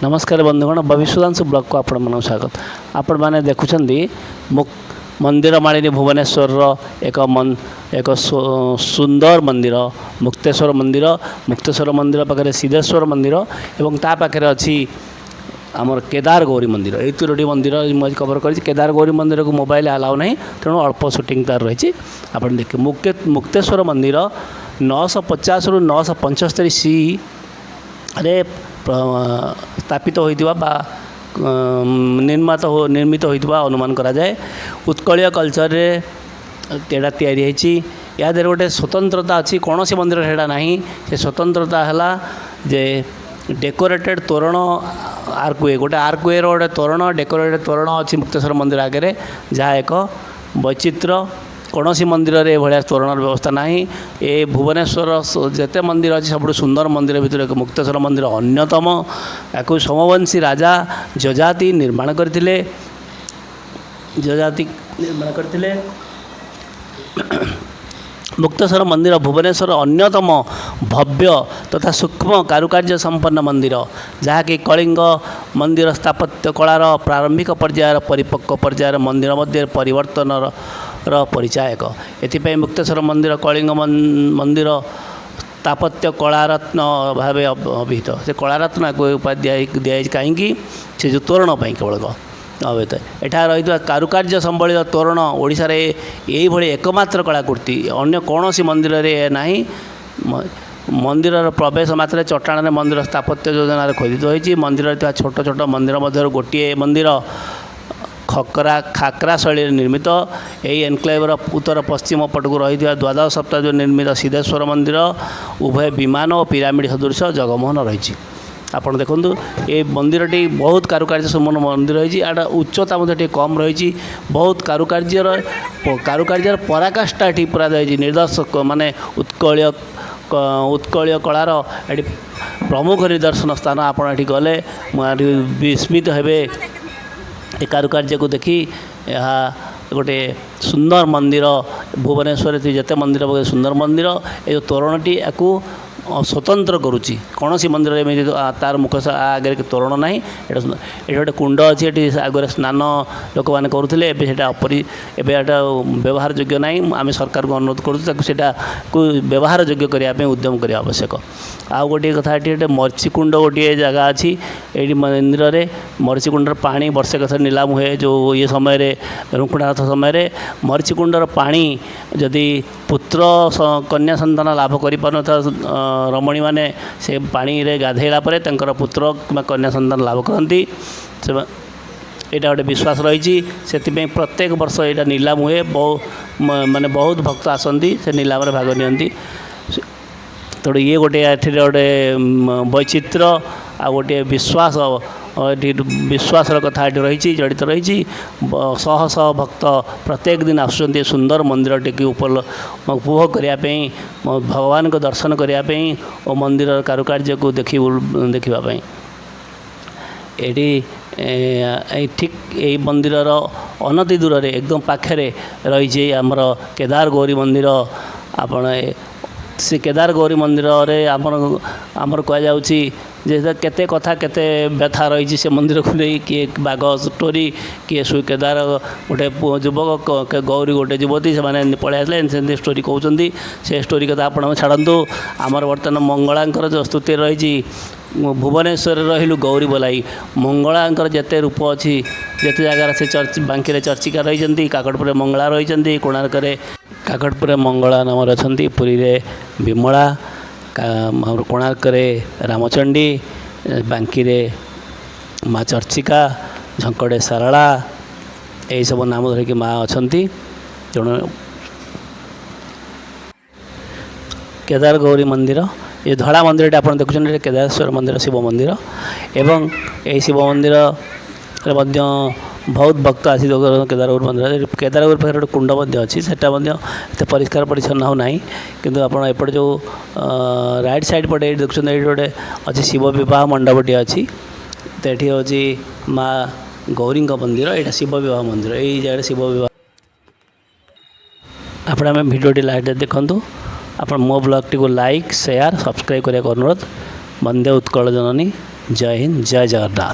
नमस्कार बंधुगण भविष्यदांशु ब्लॉग को आपण मन स्वागत। आपण मैंने देखुं मंदिर मालिनी भुवनेश्वर एक सुंदर मंदिर मुक्तेश्वर मंदिर पाखे सिद्धेश्वर मंदिर एवं ता पाखे अच्छी आमर केदार गौरी मंदिर ये तीनोटी मंदिर मुझे कवर कर केदार गौरी मंदिर को मोबाइल अलाउ नहीं तेणु अल्प शूटिंग तार रही आप देखिए मुक्तेश्वर मंदिर 950 रु 975 सी रे स्थापित होता निर्मित होता अनुमान करा जाए। उत्कलीय कल्चर रे एटा तैयारी होती या गोटे स्वतंत्रता अच्छी कौन सी मंदिर है ना से स्वतंत्रता है जे डेकोरेटेड तोरण आर्कवे गोटे आर्कवे गोटे तोरण डेकोरेटेड तोरण अच्छी मुक्तेश्वर मंदिर आगे जहाँ एक वैचित्र कौन सी मंदिर रे भाया तोरण व्यवस्था ना ये भुवनेश्वर जिते मंदिर अच्छी सब सुंदर मंदिर भितर एक मुक्तेश्वर मंदिर अन्यतम या सोमवंशी राजा जजाति निर्माण करते मुक्तेश्वर मंदिर भुवनेश्वर अन्यतम भव्य तथा सूक्ष्म कारुकार्य संपन्न मंदिर जहाँकि कलिंग मंदिर स्थापत्य कलार प्रारंभिक पर्यायर परिपक्व पर्यायर मंदिर मध्य परिवर्तन परिचायक एथिपाई मुक्तेश्वर मंदिर कलिंग मंदिर स्थापत्य कलारत्न भाव अभिहित से कलारत्न को उपाधि दिखाई कहीं से जो तोरण केवल अभिहित एठा रही कारुकार्य संबलित तोरण ओडिशा रे यही भली एकमात्र कलाकृति अन्य कौन सी मंदिर रे नहीं। मंदिर प्रवेश मात्र चट्टाण मंदिर स्थापत्य योजना खोदित होती मंदिर छोट छोट मंदिर मध्य गोटे मंदिर खाकरा शैली निर्मित यही एनक्लेवर उत्तर पश्चिम पट को रही द्वादश शताब्दी निर्मित सिद्धेश्वर मंदिर उभय विमान और पिरामिड सदृश जगमोहन रही। आपड़ देखूँ ये मंदिरटी बहुत कारुकार्य संपन्न मंदिर रही उच्चता कम रही बहुत कारुकार्यर पराकाष्ठा ये पूरा रही निर्दर्शक माने उत्कलीय कलार ये प्रमुख निदर्शन स्थान आपड़ ये गले विस्मित हेबे ए कारुकार्य को देखी यह गोटे सुंदर मंदिर भुवनेश्वर जिते मंदिर सुंदर मंदिर ये तोरणटी या स्वतंत्र करुच्ची कौन सी मंदिर में तार मुख आगे तोरण ना ये गोटे कुंड अच्छी ये आगे स्नान लोक मैंने करुले एटा व्यवहार योग्य ना आम सरकार को अनुरोध करूँ व्यवहार योग्य करने उद्यम करने आवश्यक। आउ गोटे कथा ये मर्चीकुंड गोटे जगह अच्छी ये मंदिर में मर्चीकुंडर पानी वर्षे कथा नीलाम हुए जो ये समय रुकुणानाथ समय मर्चीकुंडर पानी जदि पुत्र कन्या संतान लाभ कर रमणी मैंने से पानी रे गाधेला परे तंकर पुत्र कि कन्या संतान लाभ करती यहाँ गोटे विश्वास रही से प्रत्येक वर्ष यहाँ नीलाम हुए माने बहुत भक्त आसती से नीलाम भाग नि तो ये गोटे गोटे वैचित्र आ गोटे विश्वास विश्वासर कथा ये रही जड़ित रही शह शह भक्त प्रत्येक दिन आसुँच सुंदर मंदिर टी उपभोग करने भगवान को दर्शन करने और मंदिर कारुकार्य को देखापी ये ठीक यही मंदिर अनति दूर रे एकदम पाखे रही आमर केदार गौरी मंदिर आपण से केदार गौरी मंदिर रे आमर कह केते कथा केते व्यथा रही से मंदिर को नहीं किए बाघ स्टोरी किए केदार गोटे युवक गौरी गोटे युवती से पलि आसे स्टोरी कहते से स्टोरी कथा आप छाड़ू आमर बर्तमान मंगलांकर जो स्तुति रही भुवनेश्वर रही गौरी बोलाई मंगलांकर जिते रूप अच्छी जिते जगार से चर्च बांकी चर्चिका रही काकटपुर मंगला रही कोणार्क काकटपुर मंगला नाम अच्छा पुरी रे विमला कोणार्क रामचंडी बांकी माँ चर्चिका झंकड़े सारला यही सब नाम धरिकी माँ अच्छा तेणु केदार गौरी मंदिर ये धड़ा मंदिर आप देखुं केदारेश्वर मंदिर शिव मंदिर एवं यही शिव मंदिर बहुत भक्त आसी केदार गौरी मंदिर केदार गौरी पाखे गोटे कुंड अच्छी से परिष्कार परिच्छन्न होना किंतु आपड़ एपटे जो राइट साइड पटे देखुं ये गोटे अच्छी शिव विवाह मंडपटी अच्छी तो ये हूँ माँ गौरी मंदिर यहाँ शिव विवाह मंदिर यही जगह शिव विवाह आप भिडियोटी लाइट देखूँ आप मो ब्लॉग टी को लाइक शेयर सब्सक्राइब करने अनुरोध। वंदे उत्कल जननी। ଜୟ ହିନ୍ଦ ଜୟ ଜଗନ୍ନାଥ।